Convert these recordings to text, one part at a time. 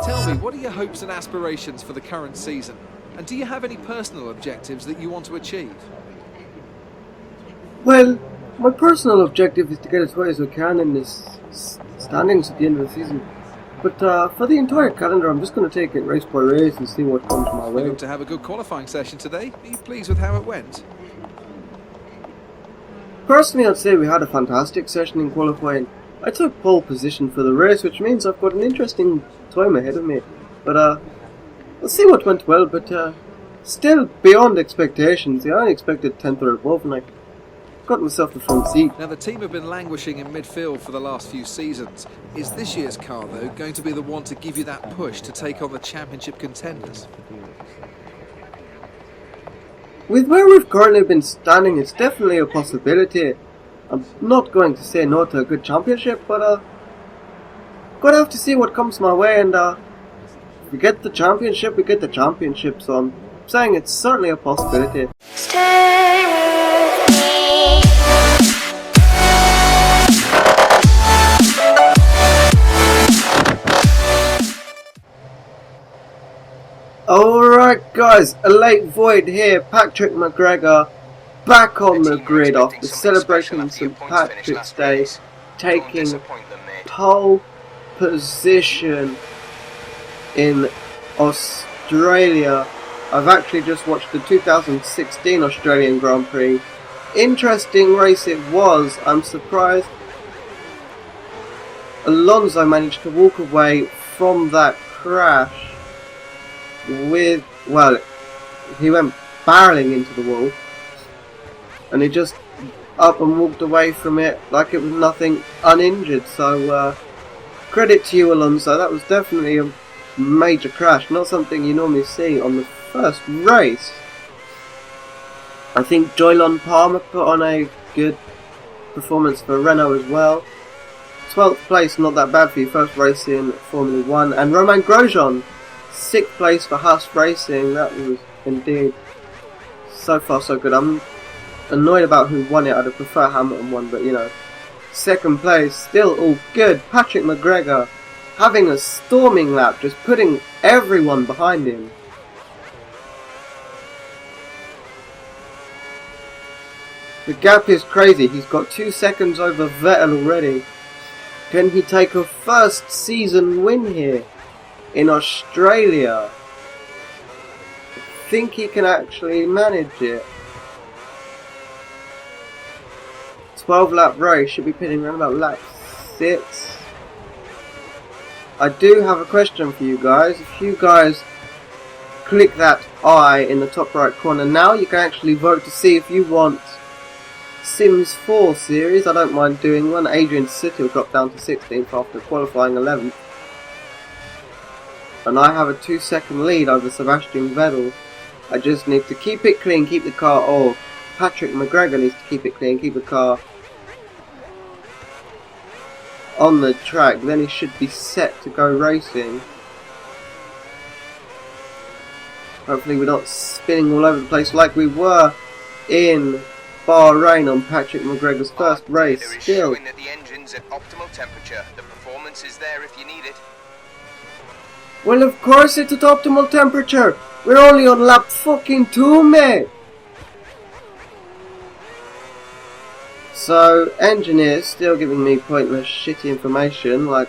Tell me, what are your hopes and aspirations for the current season? And do you have any personal objectives that you want to achieve? Well, my personal objective is to get as high as I can in this standings at the end of the season. But for the entire calendar, I'm just going to take it race by race and see what comes my We way. look to have a good qualifying session today. Are you pleased with how it went? Personally, I'd say we had a fantastic session in qualifying. I took pole position for the race, which means I've got an interesting time ahead of me. But we'll see what went well, but still beyond expectations. I only expected 10th or above, and I got myself the front seat. Now, the team have been languishing in midfield for the last few seasons. Is this year's car, though, going to be the one to give you that push to take on the championship contenders? With where we've currently been standing, it's definitely a possibility. I'm not going to say no to a good championship, but gonna have to see what comes my way, and if we get the championship, we get the championship, so I'm saying it's certainly a possibility. Stay with me. Alright guys, a late void here, Patrick McGregor back on the grid after celebrating St. Patrick's Day, taking pole position in Australia. I've actually just watched the 2016 Australian Grand Prix. Interesting race it was. I'm surprised Alonso managed to walk away from that crash with, well, he went barreling into the wall and he just up and walked away from it like it was nothing, uninjured. So credit to you, Alonso. That was definitely a major crash, not something you normally see on the first race. I think Joylon Palmer put on a good performance for Renault as well. 12th place, not that bad for your first race in Formula 1. And Romain Grosjean, 6th place for Haas Racing. That was indeed so far so good. I'm annoyed about who won it. I'd have preferred Hamilton won, but you know, 2nd place, still all good. Patrick McGregor having a storming lap, just putting everyone behind him. The gap is crazy. He's got 2 seconds over Vettel already. Can he take a first season win here in Australia? I think he can actually manage it. 12 lap race, should be pitting around about lap 6. I do have a question for you guys. If you guys click that I in the top right corner now, you can actually vote to see if you want Sims 4 series. I don't mind doing one. Adrian City will drop down to 16th after qualifying 11th. And I have a 2-second lead over Sebastian Vettel. I just need to keep it clean, keep the car, or Patrick McGregor needs to keep it clean, keep the car on the track, then he should be set to go racing. Hopefully we're not spinning all over the place like we were in Bahrain on Patrick McGregor's first race. There is Still, showing that the engine's at optimal temperature. The performance is there if you need it. well, of course it's at optimal temperature. We're only on lap fucking 2, mate. So, engineers still giving me pointless shitty information like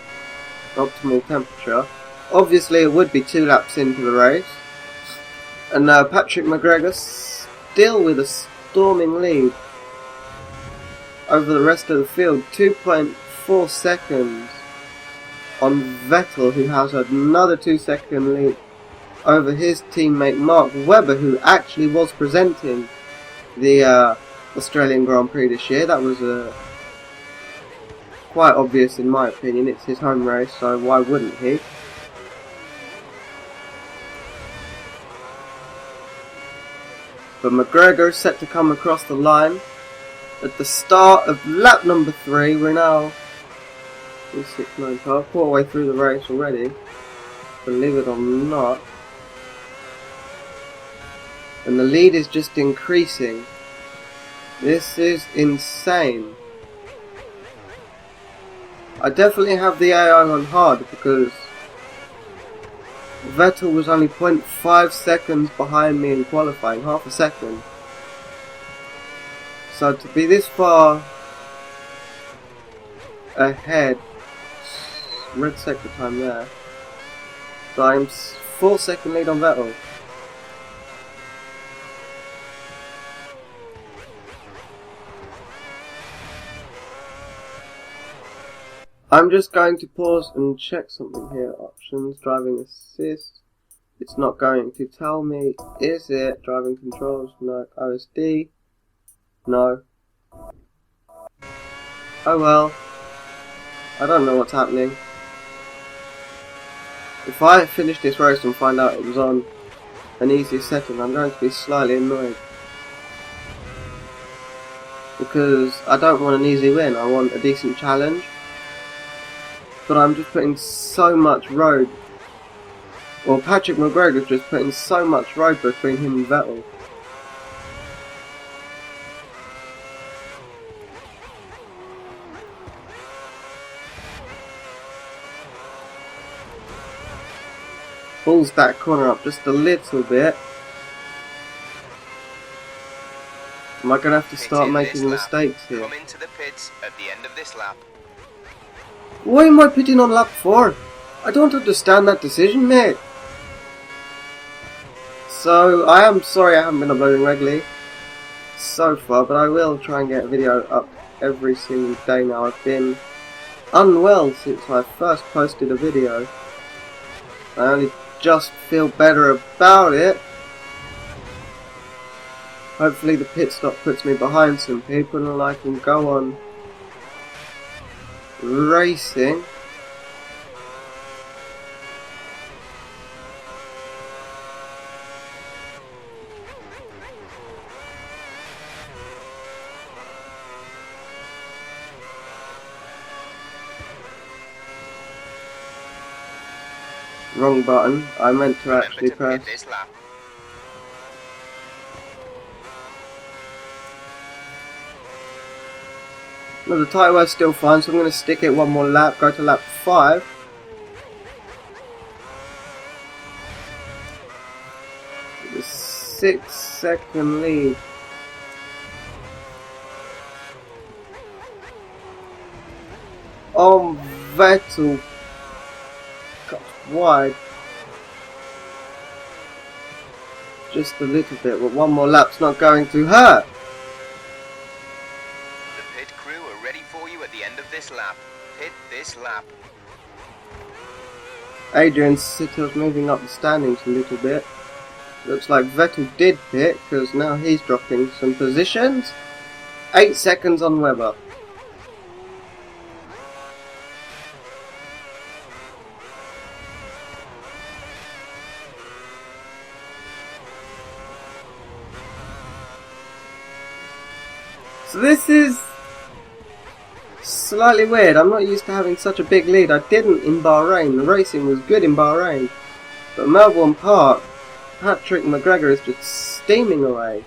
optimal temperature. Obviously it would be 2 laps into the race. And Patrick McGregor still with a storming lead over the rest of the field. 2.4 seconds on Vettel, who has another 2-second lead over his teammate Mark Webber, who actually was presenting the Australian Grand Prix this year. That was quite obvious in my opinion. It's his home race, so why wouldn't he? But McGregor is set to come across the line at the start of lap number 3. We're now 6, 9, 12, quarter way through the race already, believe it or not. And the lead is just increasing. This is insane. I definitely have the AI on hard because Vettel was only 0.5 seconds behind me in qualifying, half a second. So to be this far ahead, red sector time there. So I'm 4 second lead on Vettel. I'm just going to pause and check something here. Options, driving assist. It's not going to tell me. Is it driving controls? No. OSD? No. Oh well. I don't know what's happening. If I finish this race and find out it was on an easier setting, I'm going to be slightly annoyed. Because I don't want an easy win, I want a decent challenge. But I'm just putting so much road. Well, Patrick McGregor's just putting so much road between him and Vettel. Pulls that corner up just a little bit. Am I going to have to start making mistakes here? Come into the pits at the end of this lap. Why am I pitting on lap 4? I don't understand that decision, mate. So, I am sorry I haven't been uploading regularly so far, but I will try and get a video up every single day now. I've been unwell since I first posted a video. I only just feel better about it. Hopefully the pit stop puts me behind some people and I can go on racing. Wrong button. I meant to actually press. This lap. No, the tyre wear's still fine, so I'm going to stick it one more lap, go to lap 5. The 6 second lead. Oh, Vettel cut wide. Just a little bit, but one more lap's not going to hurt. The pit crew are ready for you at the end of this lap. Pit this lap. Adrian Sittel's moving up the standings a little bit. Looks like Vettel did pit, because now he's dropping some positions. 8 seconds on Webber. So this is slightly weird. I'm not used to having such a big lead. I didn't in Bahrain. The racing was good in Bahrain. But Melbourne Park, Patrick McGregor is just steaming away.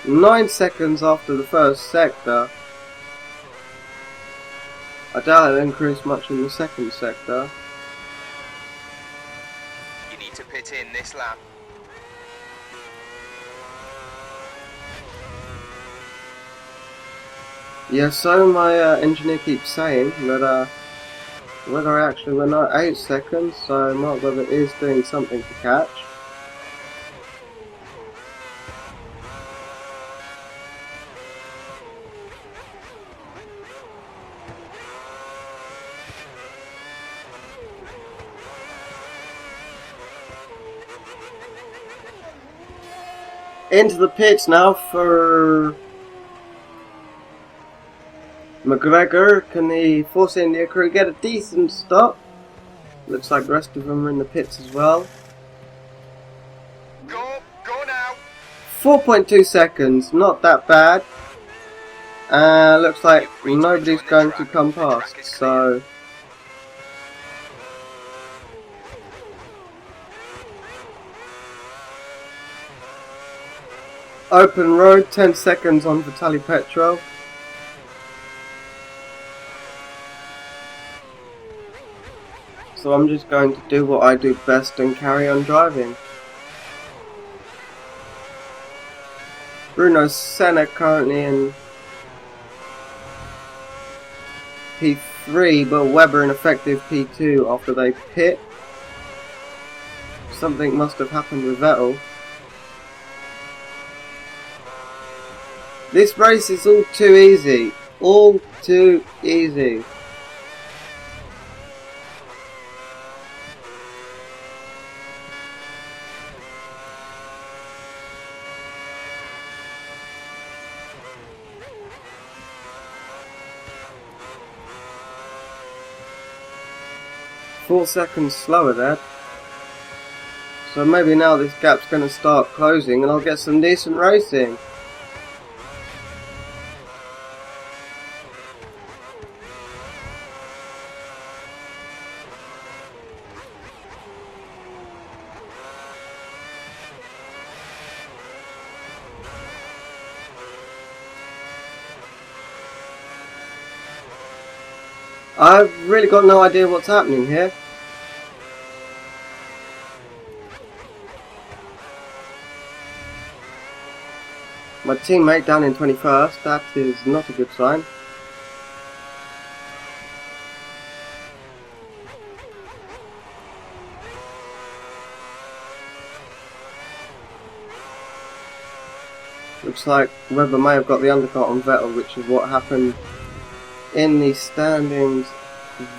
9 seconds after the first sector. I doubt it'll increase much in the second sector. You need to pit in this lap. Yeah, so my engineer keeps saying that whether I actually went out 8 seconds, so Mark Webber is doing something to catch. Into the pits now for McGregor. Can the Force India crew get a decent stop? Looks like the rest of them are in the pits as well. Go now. 4.2 seconds, not that bad. Looks like nobody's going to come past, so open road, 10 seconds on Vitaly Petrov. So I'm just going to do what I do best and carry on driving. Bruno Senna currently in P3, but Webber in effective P2 after they pit. Something must have happened with Vettel. This race is all too easy. All too easy. Four seconds slower there. So maybe now this gap's going to start closing and I'll get some decent racing. I've really got no idea what's happening here. My teammate down in 21st, that is not a good sign. Looks like Webber may have got the undercut on Vettel, which is what happened in the standings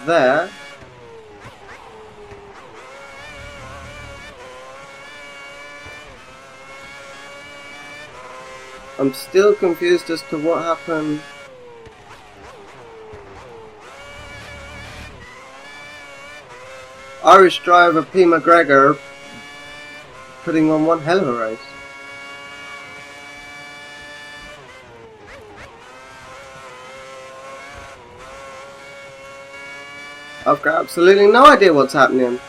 there. I'm still confused as to what happened. Irish driver P. McGregor putting on one hell of a race. I've got absolutely no idea what's happening.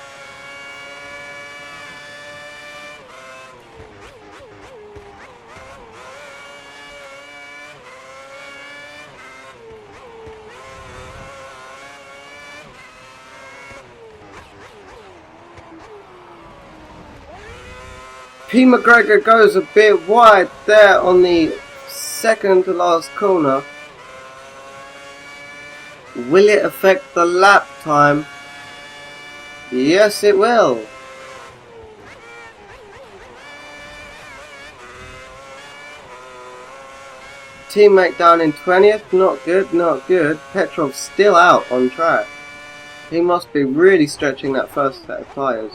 P. McGregor goes a bit wide there on the second to last corner. Will it affect the lap time? Yes, it will. Teammate down in 20th, not good, not good. Petrov's still out on track. He must be really stretching that first set of tyres.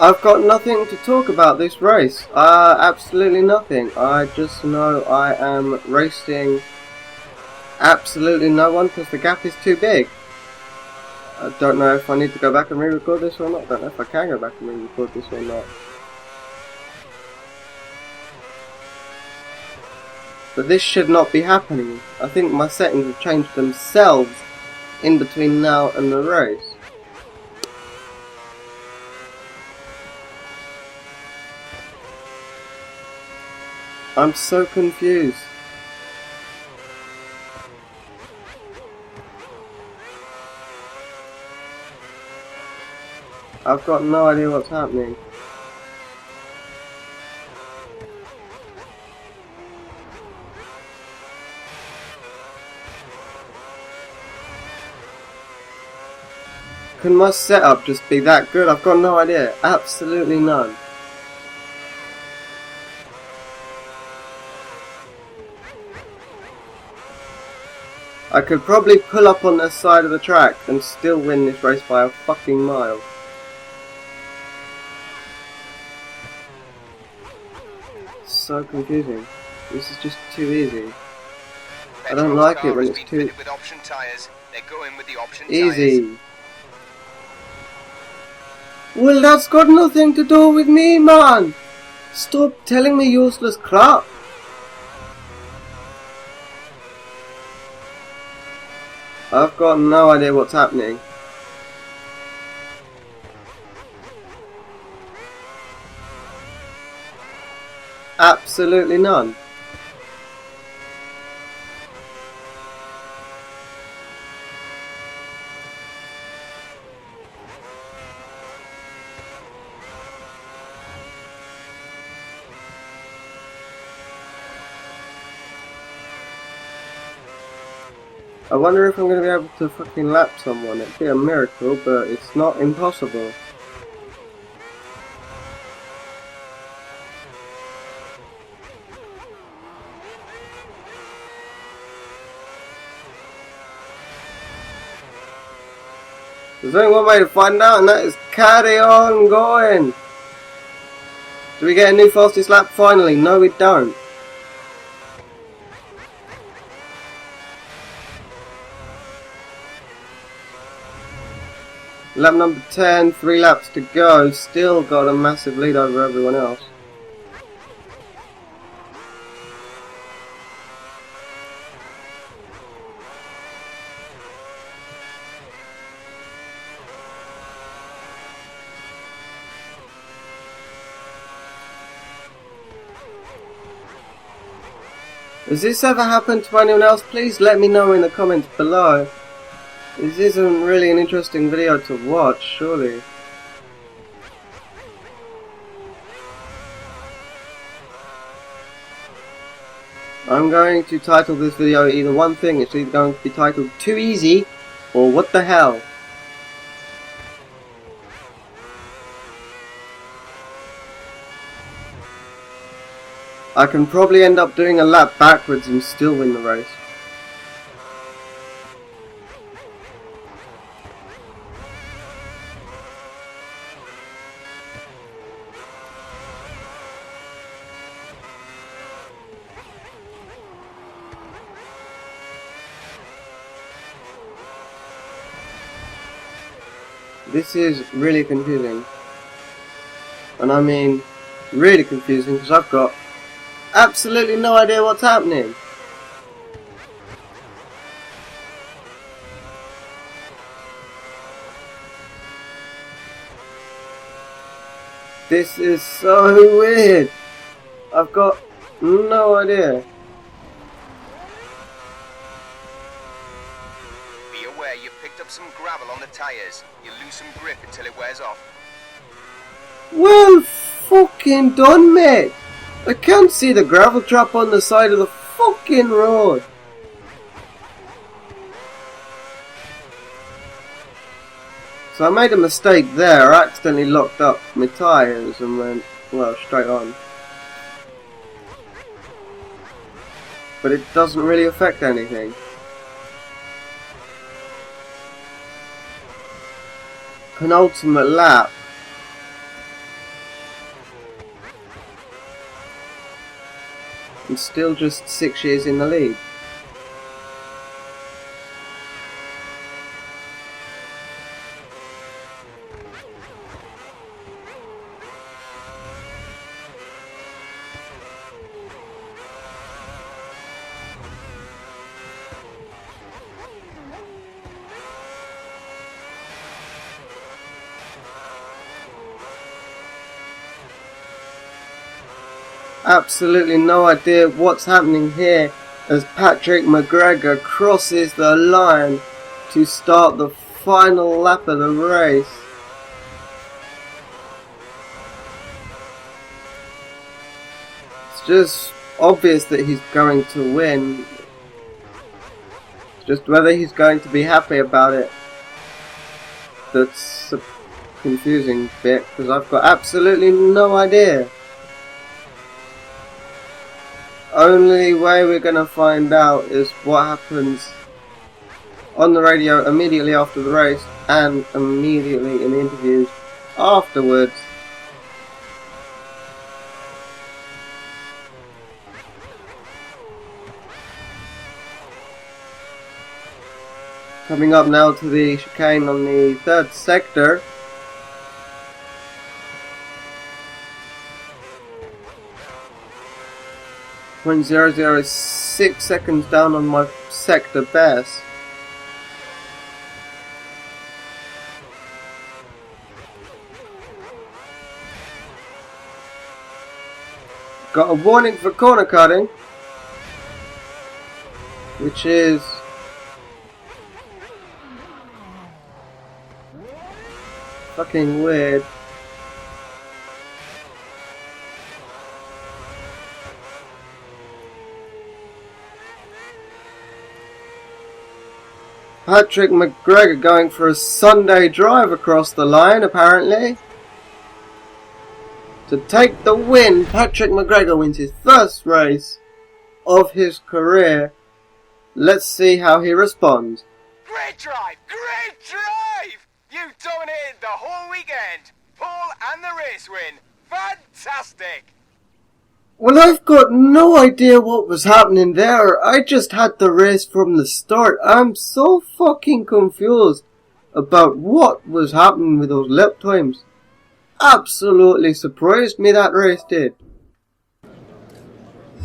I've got nothing to talk about this race. Absolutely nothing. I just know I am racing absolutely no one because the gap is too big. I don't know if I need to go back and re-record this or not. I don't know if I can go back and re-record this or not. But this should not be happening. I think my settings have changed themselves in between now and the race. I'm so confused. I've got no idea what's happening. Can my setup just be that good? I've got no idea. Absolutely none. I could probably pull up on their side of the track and still win this race by a fucking mile. So confusing. This is just too easy. I don't like it when it's too with option tires. They're going with the option easy. tires. Well, that's got nothing to do with me, man. Stop telling me useless crap. I've got no idea what's happening. Absolutely none. I wonder if I'm going to be able to fucking lap someone. It'd be a miracle, but it's not impossible. There's only one way to find out, and that is carry on going. Do we get a new fastest lap finally? No, we don't. Lap number 10, 3 laps to go. Still got a massive lead over everyone else. Has this ever happened to anyone else? Please let me know in the comments below. This isn't really an interesting video to watch, surely. I'm going to title this video either one thing. It's either going to be titled Too Easy or What the Hell. I can probably end up doing a lap backwards and still win the race. This is really confusing. And I mean, really confusing, because I've got absolutely no idea what's happening. This is so weird. I've got no idea. Be aware you've picked up some gravel on the tyres. You'll lose some grip until it wears off. Well fucking done, mate. I can't see the gravel trap on the side of the fucking road. So I made a mistake there. I accidentally locked up my tyres and went, well, straight on. But it doesn't really affect anything. Penultimate lap. And still just 6 years in the lead. Absolutely no idea what's happening here as Patrick McGregor crosses the line to start the final lap of the race. It's just obvious that he's going to win. It's just whether he's going to be happy about it that's a confusing bit, because I've got absolutely no idea. Only way we're gonna find out is what happens on the radio immediately after the race and immediately in the interviews afterwards. Coming up now to the chicane on the third sector. .006 seconds down on my sector best. got a warning for corner cutting, which is fucking weird. Patrick McGregor going for a Sunday drive across the line, apparently. To take the win, Patrick McGregor wins his first race of his career. Let's see how he responds. Great drive! Great drive! You dominated the whole weekend. Pole and the race win. Fantastic! Well, I've got no idea what was happening there. I just had the race from the start. I'm so fucking confused about what was happening with those lap times. Absolutely surprised me, that race did.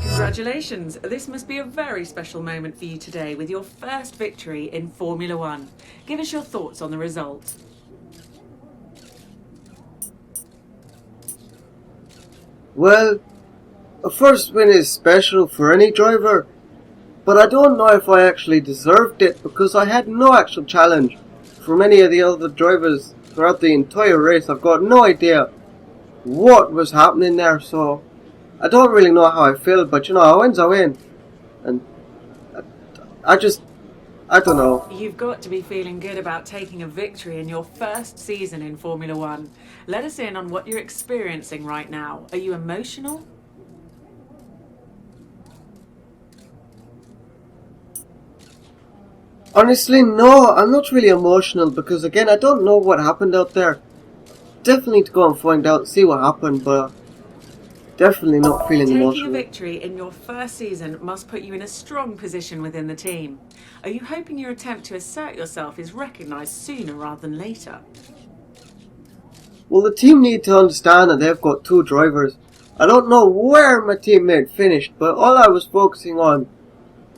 Congratulations! This must be a very special moment for you today with your first victory in Formula One. Give us your thoughts on the result. Well, a first win is special for any driver, but I don't know if I actually deserved it because I had no actual challenge from any of the other drivers throughout the entire race. I've got no idea what was happening there, so I don't really know how I feel, but you know, a win's a win. And I don't know. You've got to be feeling good about taking a victory in your first season in Formula One. Let us in on what you're experiencing right now. Are you emotional? Honestly, no, I'm not really emotional because, again, I don't know what happened out there. Definitely need to go and find out, see what happened, but definitely not feeling Taking emotional. a victory in your first season must put you in a strong position within the team. Are you hoping your attempt to assert yourself is recognised sooner rather than later? Well, the team need to understand that they've got two drivers. I don't know where my teammate finished, but all I was focusing on,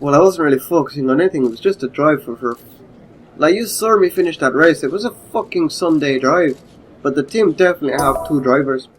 well, I wasn't really focusing on anything, it was just a drive for her. Like, you saw me finish that race, it was a fucking Sunday drive. But the team definitely have two drivers.